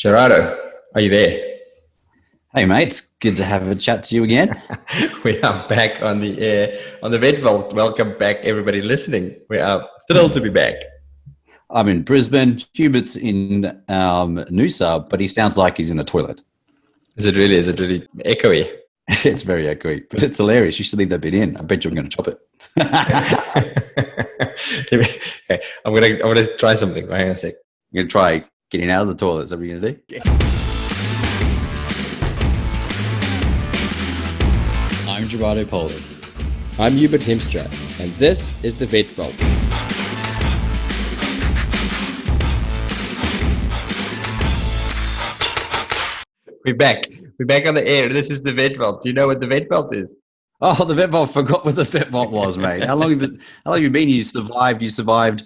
Gerardo, are you there? Hey mate, it's good to have a chat to you again. We are back on the air on the Vet Vault. Welcome back, everybody listening. We are thrilled to be back. I'm in Brisbane. Hubert's in Noosa, but he sounds like he's in a toilet. Is it really echoey? It's very echoey, but it's hilarious. You should leave that bit in. I bet you're going to chop it. Okay, I'm gonna try something. Hang on a sec. You're going to try getting out of the toilet. Is that what you're going to do? I'm Gerardo Pollard. I'm Hubert Hemstra, and this is the Vet Vault. We're back. We're back on the air. This is the Vet Vault. Do you know what the Vet Vault is? Oh, the Vet Vault. Forgot what the Vet Vault was, mate. How long have you been? You survived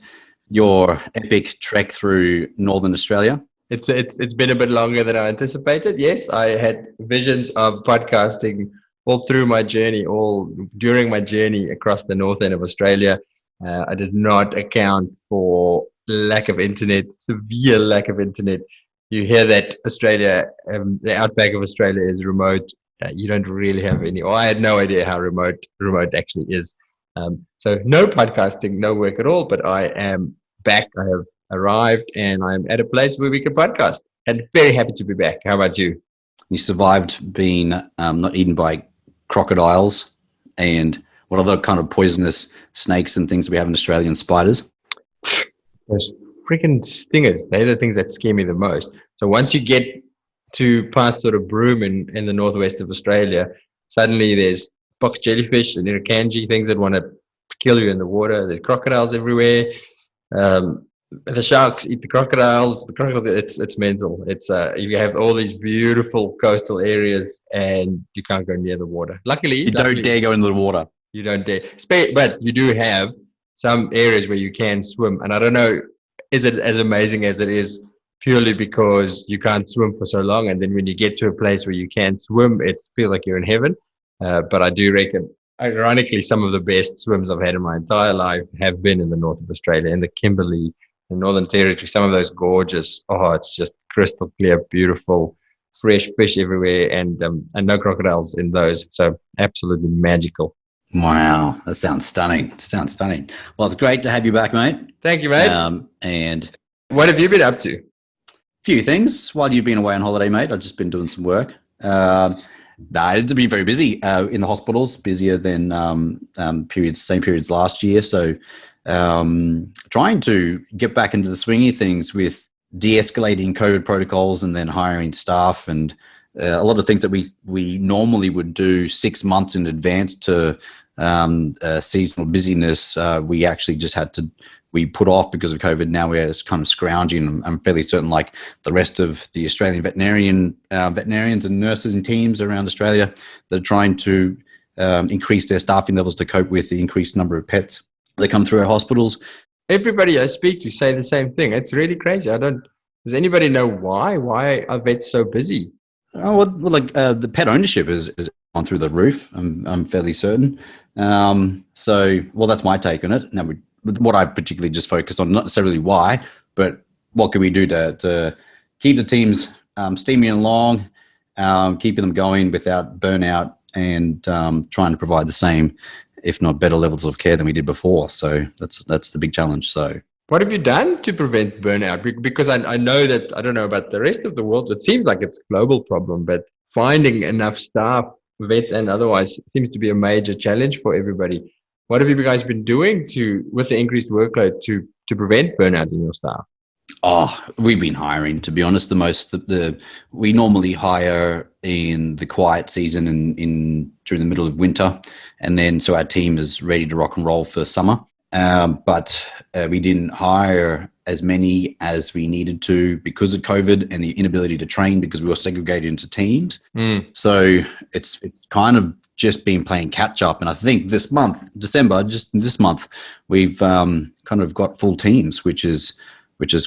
your epic trek through Northern Australia. It's been a bit longer than I anticipated. Yes, I had visions of podcasting all through my journey, all during my journey across the north end of Australia. I did not account for lack of internet, severe lack of internet. You hear that Australia, the outback of Australia is remote. You don't really have any, or I had no idea how remote actually is. So no podcasting, no work at all, but I am back. I have arrived and I'm at a place where we can podcast, and very happy to be back. How about you? You survived being not eaten by crocodiles, and what other kind of poisonous snakes and things we have in Australia, and spiders? Those freaking stingers, they're the things that scare me the most. So once you get to past sort of Broome in the northwest of Australia, suddenly there's box jellyfish and irukandji, things that want to kill you in the water. There's crocodiles everywhere. The sharks eat the crocodiles. It's mental. You have all these beautiful coastal areas and you can't go near the water. Luckily, you don't dare go into the water. You don't dare. But you do have some areas where you can swim. And I don't know, is it as amazing as it is purely because you can't swim for so long? And then when you get to a place where you can swim, it feels like you're in heaven. But I do reckon, ironically, some of the best swims I've had in my entire life have been in the north of Australia, in the Kimberley, the Northern Territory. Some of those gorgeous, it's just crystal clear, beautiful, fresh fish everywhere, and no crocodiles in those. So absolutely magical. Wow, that sounds stunning. Well, it's great to have you back, mate. Thank you, mate. And what have you been up to? Few things while you've been away on holiday, mate. I've just been doing some work. It's been very busy in the hospitals, busier than same periods last year. So trying to get back into the swing of things with de-escalating COVID protocols and then hiring staff, and a lot of things that we normally would do 6 months in advance to seasonal busyness. We actually just we put off because of COVID. Now we're kind of scrounging. I'm fairly certain, like the rest of the Australian veterinarians and nurses and teams around Australia, that are trying to increase their staffing levels to cope with the increased number of pets that come through our hospitals. Everybody I speak to say the same thing. It's really crazy. Does anybody know why? Why are vets so busy? The pet ownership is gone through the roof. I'm fairly certain. That's my take on it. Now, what I particularly just focus on, not necessarily why, but what can we do to keep the teams steaming along, keeping them going without burnout, and trying to provide the same, if not better, levels of care than we did before. So that's the big challenge. So what have you done to prevent burnout? Because I know that, I don't know about the rest of the world, it seems like it's a global problem, but finding enough staff, vets and otherwise, seems to be a major challenge for everybody. What have you guys been doing with the increased workload to prevent burnout in your staff? We've been hiring, to be honest. We normally hire in the quiet season and during the middle of winter, and then so our team is ready to rock and roll for summer. But we didn't hire as many as we needed to because of COVID and the inability to train because we were segregated into teams. So it's kind of just been playing catch up. And I think this month, December, just this month, we've kind of got full teams, which is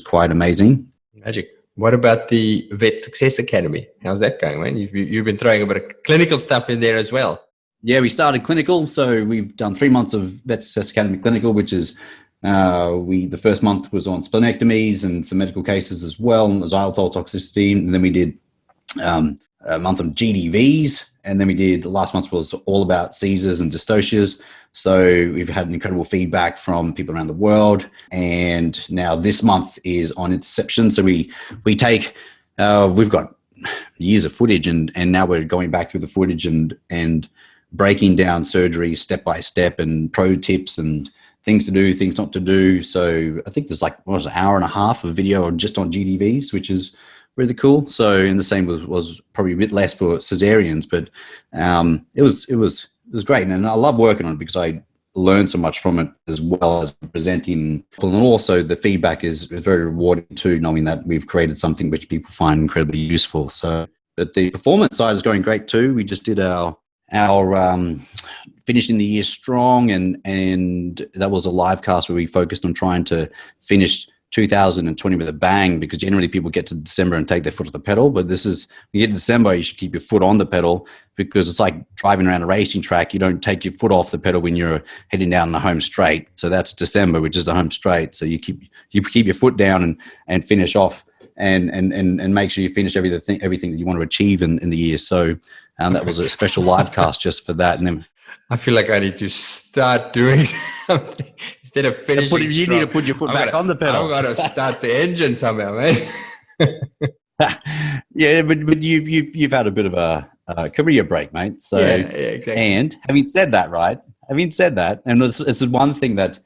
quite amazing. Magic. What about the Vet Success Academy? How's that going, man? You've been throwing a bit of clinical stuff in there as well. Yeah, we started clinical. So we've done 3 months of Vet Success Academy clinical, which is The first month was on splenectomies and some medical cases as well, and xylitol toxicity. And then we did a month on GDVs, and then we did the last month was all about seizures and dystocias. So we've had incredible feedback from people around the world, and now this month is on interception. So we take we've got years of footage, and now we're going back through the footage and breaking down surgery step by step and pro tips and things to do, things not to do. So I think there's like an hour and a half of video just on GDVs, which is really cool. So, and the same was probably a bit less for cesareans, but it was great, and I love working on it because I learned so much from it, as well as presenting. And also the feedback is very rewarding too, knowing that we've created something which people find incredibly useful. So, but the performance side is going great too. We just did our finishing the year strong, and that was a live cast where we focused on trying to finish 2020 with a bang, because generally people get to December and take their foot off the pedal, but this is, when you get to December, you should keep your foot on the pedal, because it's like driving around a racing track. You don't take your foot off the pedal when you're heading down the home straight. So that's December, which is the home straight. So you keep your foot down and finish off and make sure you finish everything that you want to achieve in the year. So that was a special live cast just for that. And then I feel like I need to start doing something instead of finishing. You need to put your foot back on the pedal. I've got to start the engine somehow, man. Yeah, but you've had a bit of a career break, mate. So yeah, exactly. And having said that, and it's one thing that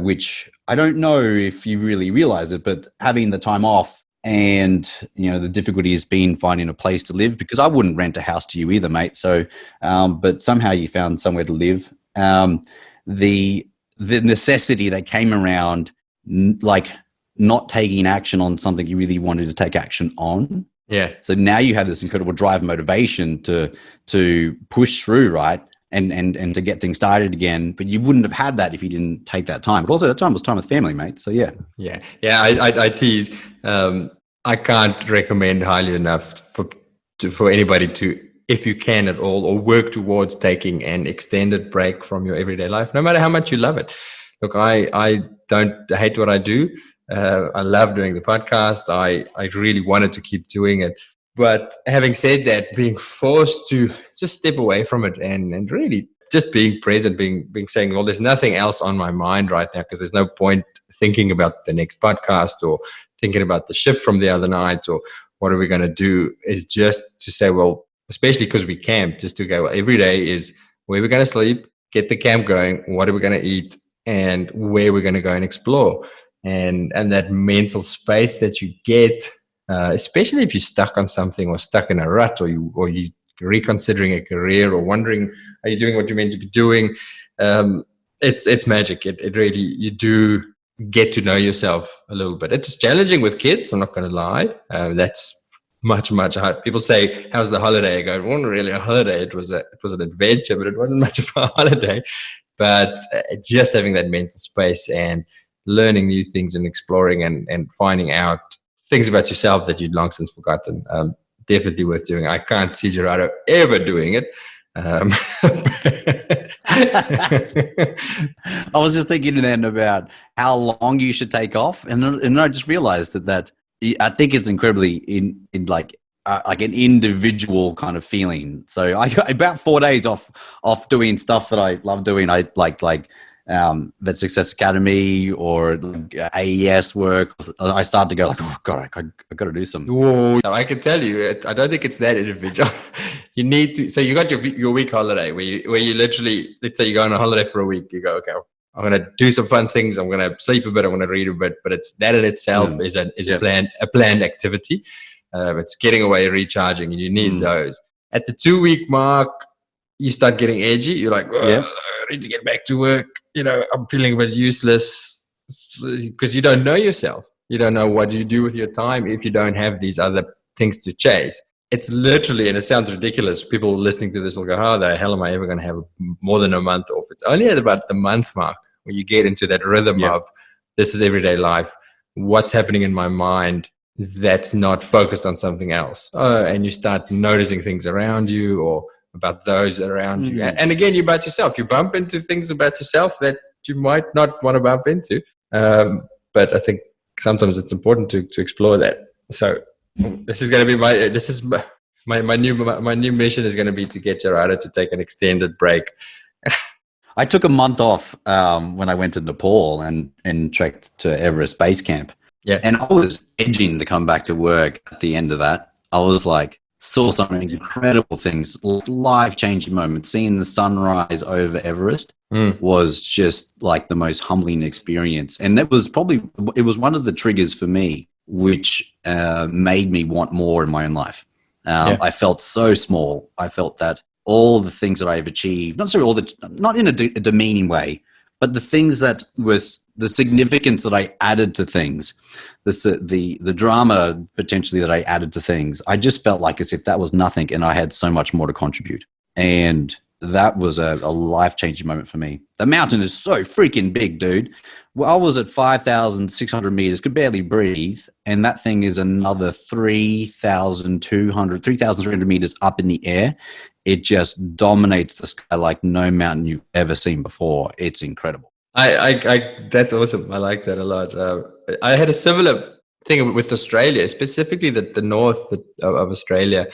which I don't know if you really realize it, but having the time off. And, the difficulty has been finding a place to live, because I wouldn't rent a house to you either, mate. So, but somehow you found somewhere to live. The necessity that came around, like not taking action on something you really wanted to take action on. Yeah. So now you have this incredible drive, motivation to push through, right? And to get things started again, but you wouldn't have had that if you didn't take that time. But also that time was time with family, mate. So yeah. I tease. I can't recommend highly enough for anybody to, if you can at all, or work towards taking an extended break from your everyday life, no matter how much you love it. Look, I don't hate what I do. I love doing the podcast. I really wanted to keep doing it. But having said that, being forced to just step away from it and really just being present, being saying, well, there's nothing else on my mind right now, because there's no point thinking about the next podcast or thinking about the shift from the other night or what are we going to do, is just to say, well, especially because we camp, just to go, well, every day is where we're going to sleep, get the camp going, what are we going to eat, and where we're going to go and explore. And that mental space that you get, especially if you're stuck on something or stuck in a rut, or you reconsidering a career, or wondering, are you doing what you're meant to be doing? It's magic. It really, you do get to know yourself a little bit. It's challenging with kids, I'm not going to lie. That's much hard. People say, how's the holiday? I go, it wasn't really a holiday. It was an adventure, but it wasn't much of a holiday. But just having that mental space and learning new things and exploring and finding out things about yourself that you'd long since forgotten. Definitely worth doing. I can't see Gerardo ever doing it. I was just thinking then about how long you should take off, and I just realized that I think it's incredibly in like an individual kind of feeling. So I got about 4 days off doing stuff that I love doing. I like Vet Success Academy or AES work. I started to go like, oh God, I got to do some. Whoa. I can tell you, I don't think it's that individual. You need to. So you got your week holiday where you literally, let's say you go on a holiday for a week. You go, okay, I'm going to do some fun things. I'm going to sleep a bit. I'm going to read a bit. But it's that in itself is a planned activity. It's getting away, recharging, and you need those. At the 2 week mark, you start getting edgy. You're like, I need to get back to work. I'm feeling a bit useless, because you don't know yourself. You don't know what you do with your time if you don't have these other things to chase. It's literally, and it sounds ridiculous, people listening to this will go, how the hell am I ever going to have more than a month off? It's only at about the month mark where you get into that rhythm of, this is everyday life. What's happening in my mind that's not focused on something else? And you start noticing things around you or about those around you. And again, you're about yourself. You bump into things about yourself that you might not want to bump into. But I think sometimes it's important to explore that. So this is going to be my new mission is going to be to get Gerardo to take an extended break. I took a month off when I went to Nepal and trekked to Everest Base Camp. Yeah. And I was edging to come back to work at the end of that. I was like, saw some incredible things, life-changing moments. Seeing the sunrise over Everest was just like the most humbling experience. And it was one of the triggers for me, which made me want more in my own life. I felt so small. I felt that all the things that I've achieved, not in a demeaning way, but the things that was the significance that I added to things, the drama potentially that I added to things, I just felt like as if that was nothing and I had so much more to contribute. And that was a life-changing moment for me. The mountain is so freaking big, dude. Well, I was at 5,600 meters, could barely breathe, and that thing is another 3,300 meters up in the air. It just dominates the sky like no mountain you've ever seen before. It's incredible. I that's awesome. I like that a lot. I had a similar thing with Australia, specifically the north of Australia,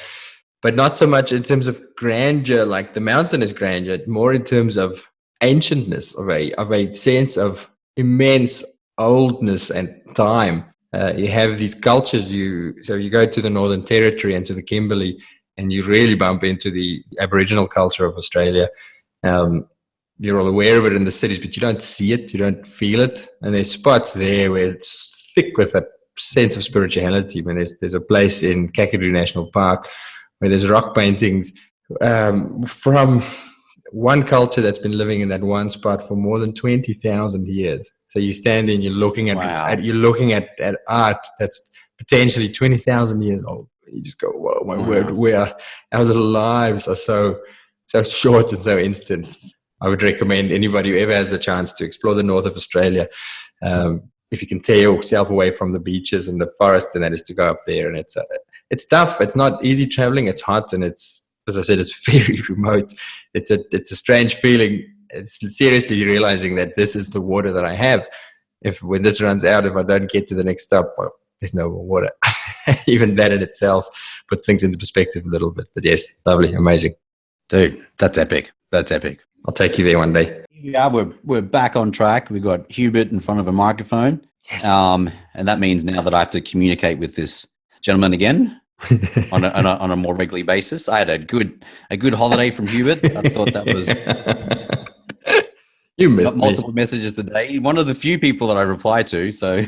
but not so much in terms of grandeur. Like the mountain is grandeur, more in terms of ancientness, of a sense of immense oldness and time. You have these cultures. So you go to the Northern Territory and to the Kimberley, and you really bump into the Aboriginal culture of Australia. You're all aware of it in the cities, but you don't see it, you don't feel it. And there's spots there where it's thick with a sense of spirituality. When there's a place in Kakadu National Park where there's rock paintings from one culture that's been living in that one spot for more than 20,000 years. So you stand there and you're looking at art that's potentially 20,000 years old. You just go, whoa, my word, our little lives are so short and so instant. I would recommend anybody who ever has the chance to explore the north of Australia. If you can tear yourself away from the beaches and the forest, and that is to go up there. And it's tough. It's not easy traveling. It's hot, and it's, as I said, it's very remote. It's a strange feeling. It's seriously realizing that this is the water that I have. When this runs out, if I don't get to the next stop, well, there's no more water. Even that in itself puts things into perspective a little bit. But yes, lovely, amazing. Dude, that's epic. That's epic. I'll take you there one day. Yeah, we're back on track. We've got Hubert in front of a microphone. Yes. And that means now that I have to communicate with this gentleman again on a more regular basis. I had a good holiday from Hubert. I thought that was you missed multiple messages a day. One of the few people that I reply to. So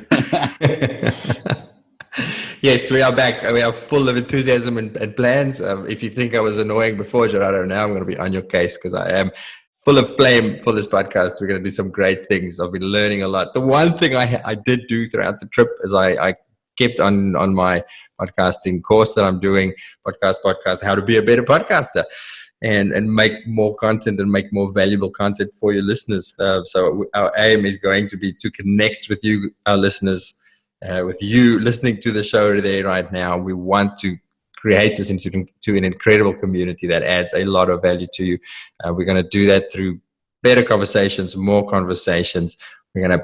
yes, we are back. We are full of enthusiasm and plans. If you think I was annoying before, Gerardo, now I'm going to be on your case because I am full of flame for this podcast. We're going to do some great things. I've been learning a lot. The one thing I did do throughout the trip is I kept on my podcasting course that I'm doing, podcast, how to be a better podcaster and make more content and make more valuable content for your listeners. So our aim is going to be to connect with you, our listeners, with you listening to the show there right now. We want to create this into an incredible community that adds a lot of value to you. We're going to do that through better conversations, more conversations. We're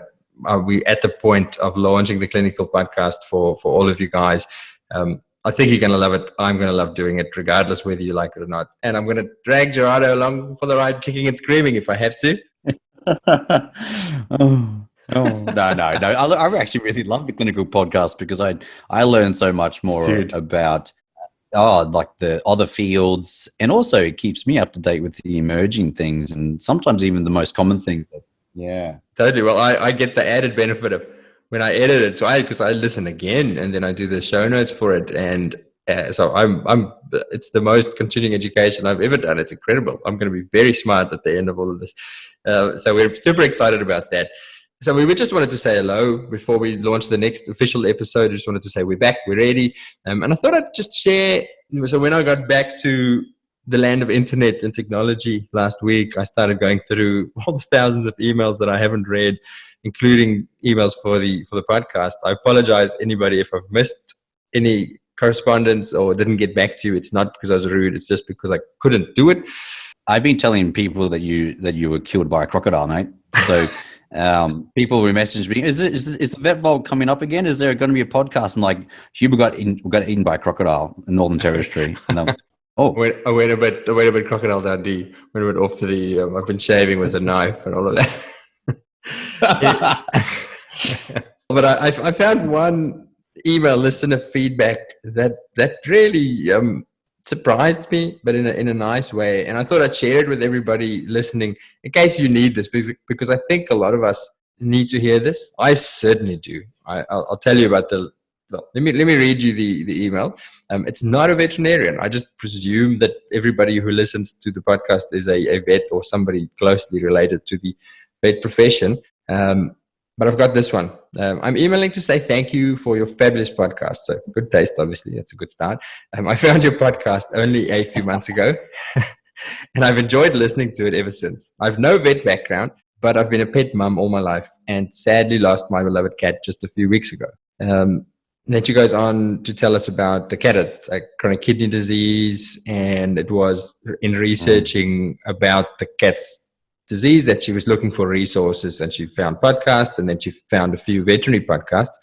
at the point of launching the clinical podcast for all of you guys. I think you're going to love it. I'm going to love doing it regardless whether you like it or not. And I'm going to drag Gerardo along for the ride, kicking and screaming if I have to. No. I actually really love the clinical podcast because I learned so much more about like the other fields, and also it keeps me up to date with the emerging things and sometimes even the most common things. Yeah, totally. Well, I get the added benefit of when I edit it, so because I listen again and then I do the show notes for it, and so I'm it's the most continuing education I've ever done. It's incredible. I'm going to be very smart at the end of all of this. So we're super excited about that. So we just wanted to say hello before we launch the next official episode. I just wanted to say we're back, we're ready. And I thought I'd just share. So when I got back to the land of internet and technology last week, I started going through all the thousands of emails that I haven't read, including emails for the podcast. I apologize anybody if I've missed any correspondence or didn't get back to you. It's not because I was rude. It's just because I couldn't do it. I've been telling people that you were killed by a crocodile, mate. So people will message me, is the vet vault coming up again? Is there going to be a podcast? I'm like, Hubert got eaten by a crocodile in Northern Territory. And I'm, I went a bit Crocodile Dundee. Went a bit off to the. I've been shaving with a knife and all of that. But I found one email listener feedback that really surprised me, but in a nice way. And I thought I'd share it with everybody listening in case you need this, because I think a lot of us need to hear this. I certainly do. I'll tell you about the. Well, let me read you the email. It's not a veterinarian. I just presume that everybody who listens to the podcast is a vet or somebody closely related to the vet profession. But I've got this one. I'm emailing to say thank you for your fabulous podcast. So good taste, obviously. That's a good start. I found your podcast only a few months ago, and I've enjoyed listening to it ever since. I've no vet background, but I've been a pet mum all my life and sadly lost my beloved cat just a few weeks ago. Then she goes on to tell us about the cat had chronic kidney disease, and it was in researching about the cat's disease that she was looking for resources, and she found podcasts, and then she found a few veterinary podcasts,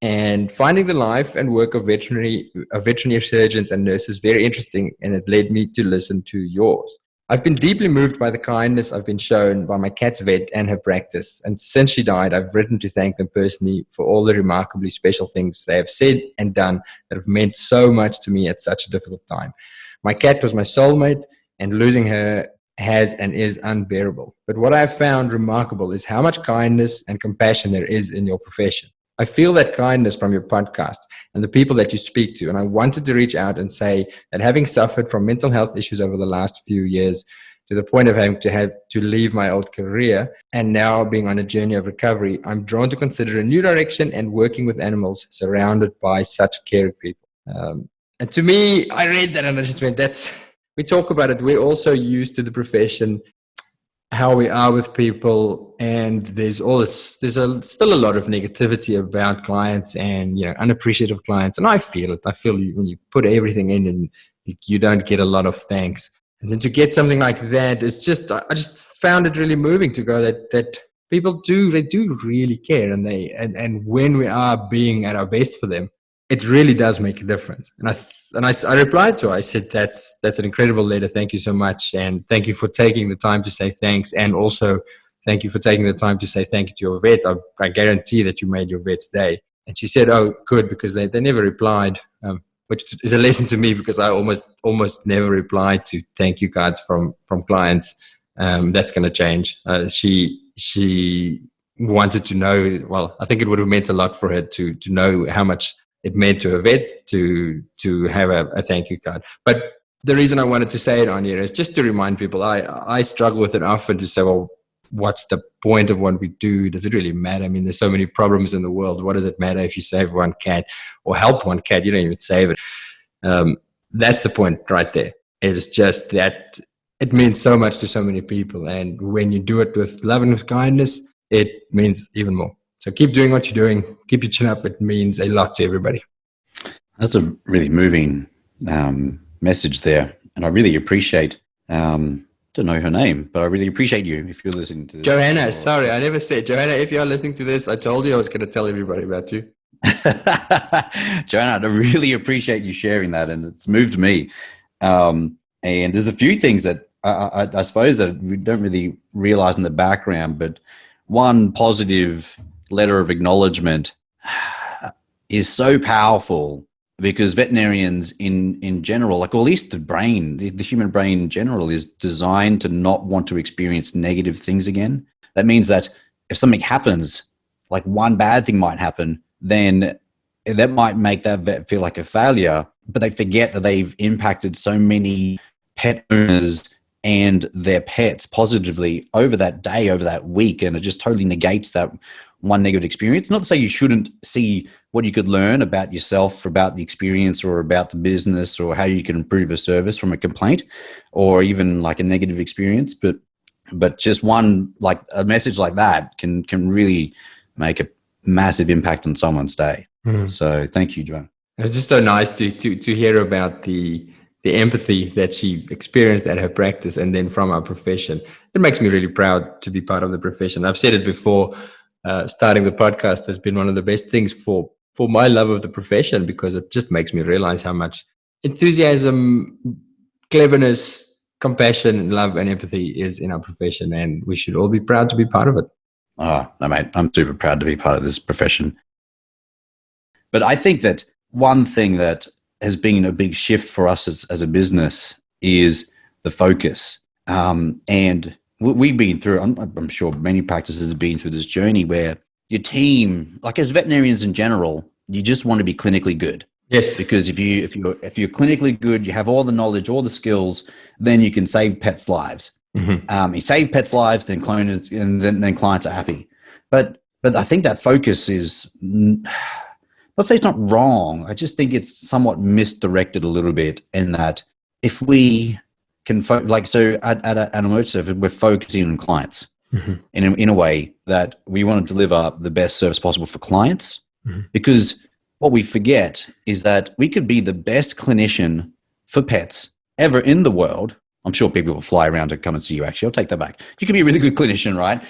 and finding the life and work of veterinary surgeons and nurses very interesting, and it led me to listen to yours. I've been deeply moved by the kindness I've been shown by my cat's vet and her practice. And since she died, I've written to thank them personally for all the remarkably special things they have said and done that have meant so much to me at such a difficult time. My cat was my soulmate, and losing her has and is unbearable. But what I have found remarkable is how much kindness and compassion there is in your profession. I feel that kindness from your podcast and the people that you speak to. And I wanted to reach out and say that having suffered from mental health issues over the last few years, to the point of having to leave my old career and now being on a journey of recovery, I'm drawn to consider a new direction and working with animals surrounded by such caring people. And to me, I read that and I just went, we talk about it. We're also used to the profession, how we are with people, and there's still a lot of negativity about clients and unappreciative clients, and I feel it. I feel when you put everything in and you don't get a lot of thanks, and then to get something like that is I just found it really moving to go that people do really care, and when we are being at our best for them, it really does make a difference. And I replied to her. I said, that's an incredible letter. Thank you so much. And thank you for taking the time to say thanks. And also thank you for taking the time to say thank you to your vet. I guarantee that you made your vet's day. And she said, oh, good, because they never replied, which is a lesson to me because I almost never reply to thank you cards from clients. That's going to change. She wanted to know, well, I think it would have meant a lot for her to know how much it meant to a vet to have a thank you card. But the reason I wanted to say it on here is just to remind people, I struggle with it often to say, well, what's the point of what we do? Does it really matter? I mean, there's so many problems in the world. What does it matter if you save one cat or help one cat? You don't even save it. That's the point right there. It's just that it means so much to so many people. And when you do it with love and with kindness, it means even more. So keep doing what you're doing. Keep your chin up. It means a lot to everybody. That's a really moving message there. And I really appreciate, don't know her name, but I really appreciate you if you're listening to this. Johanna, sorry, I never said. Johanna, if you're listening to this, I told you I was going to tell everybody about you. Johanna, I really appreciate you sharing that. And it's moved me. And there's a few things that I suppose that we don't really realize in the background, but one positive letter of acknowledgement is so powerful because veterinarians in general, like, or at least the brain, the human brain in general is designed to not want to experience negative things again. That means that if something happens, like one bad thing might happen, then that might make that vet feel like a failure, but they forget that they've impacted so many pet owners and their pets positively over that day, over that week, and it just totally negates that one negative experience. Not to say you shouldn't see what you could learn about yourself, about the experience, or about the business, or how you can improve a service from a complaint, or even like a negative experience, but just one, like a message like that can really make a massive impact on someone's day. So thank you, Joanne. It's just so nice to hear about the the empathy that she experienced at her practice and then from our profession. It makes me really proud to be part of the profession. I've said it before, starting the podcast has been one of the best things for my love of the profession, because it just makes me realize how much enthusiasm, cleverness, compassion, love, and empathy is in our profession, and we should all be proud to be part of it. Oh, no, mate, I'm super proud to be part of this profession. But I think that one thing that has been a big shift for us as a business is the focus. And we've been through, I'm sure many practices have been through this journey where your team, like as veterinarians in general, you just want to be clinically good. Yes. Because if you're clinically good, you have all the knowledge, all the skills, then you can save pets' lives. Mm-hmm. You save pets' lives, then clients are happy. But I think that focus is, let's say it's not wrong. I just think it's somewhat misdirected a little bit in that if we can, so at Emotive, we're focusing on clients in a way that we want to deliver the best service possible for clients, because what we forget is that we could be the best clinician for pets ever in the world. I'm sure people will fly around to come and see you. Actually, I'll take that back. You can be a really good clinician, right?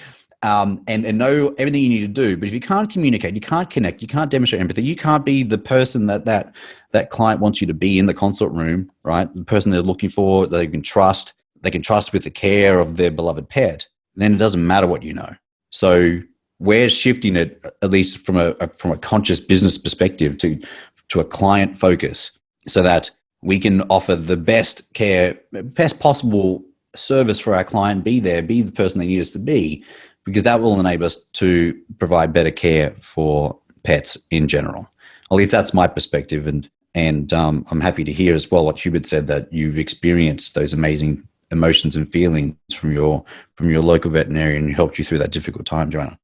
And know everything you need to do. But if you can't communicate, you can't connect, you can't demonstrate empathy, you can't be the person that client wants you to be in the consult room, right? The person they're looking for, they can trust with the care of their beloved pet, then it doesn't matter what you know. So we're shifting it, at least from a conscious business perspective, to a client focus, so that we can offer the best care, best possible service for our client, be the person they need us to be, because that will enable us to provide better care for pets in general. At least that's my perspective. And I'm happy to hear as well what Hubert said, that you've experienced those amazing emotions and feelings from your local veterinarian who helped you through that difficult time, Joanna.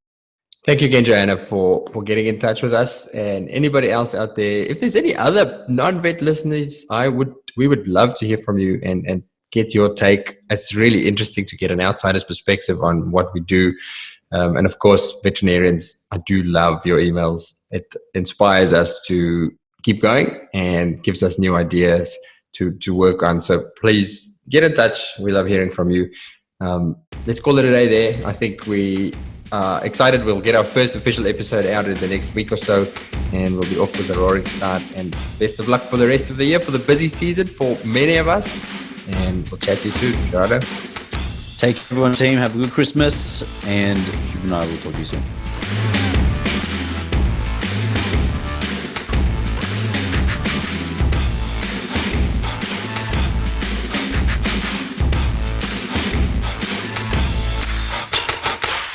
Thank you again, Joanna, for getting in touch with us. And anybody else out there, if there's any other non-vet listeners, we would love to hear from you and get your take. It's really interesting to get an outsider's perspective on what we do. And of course, veterinarians, I do love your emails. It inspires us to keep going and gives us new ideas to work on. So please get in touch. We love hearing from you. Let's call it a day there. I think we are excited. We'll get our first official episode out in the next week or so, and we'll be off with a roaring start. And best of luck for the rest of the year, for the busy season for many of us. And we'll chat to you soon, Gerardo. Take everyone, team. Have a good Christmas, and Hubert and I will talk to you soon.